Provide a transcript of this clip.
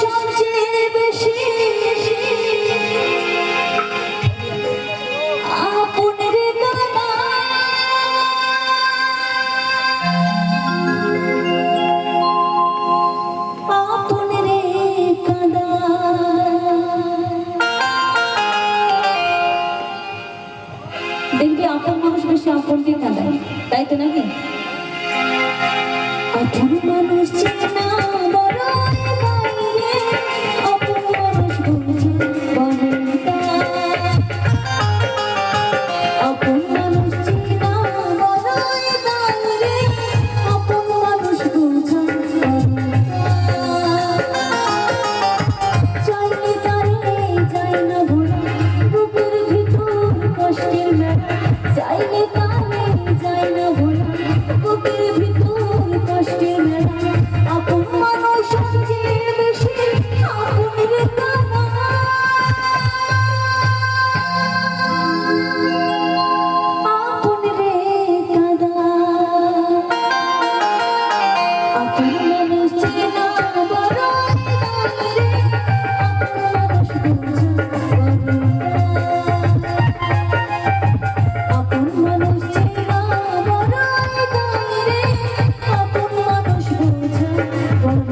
সবচেয়ে বেশি আপনের কাঁদা আপনের কাঁদা দেখবি আপন মানুষ বেশি আপনকে কাঁদায় তাই তো নাকি আপন মানুষ চেনা বড় বাইরে আপন মানুষ বড় আপন মানুষ চেনা বড় বাইরে আপন মানুষ চাইলে তারে যায় না ভোলা বুকের ভিতর কষ্টের মেলা চাইলে তারে যায় না ভোলা বুকের ভিতর কষ্টের মেলা আপন মানুষ সবচেয়ে বেশি আপনের কাঁদা আপনের কাঁদা আপন মানুষ চেনা বড় বাইরে আপন মানুষ চেনা বড় বাইরে আপন মানুষ বোঝা বড়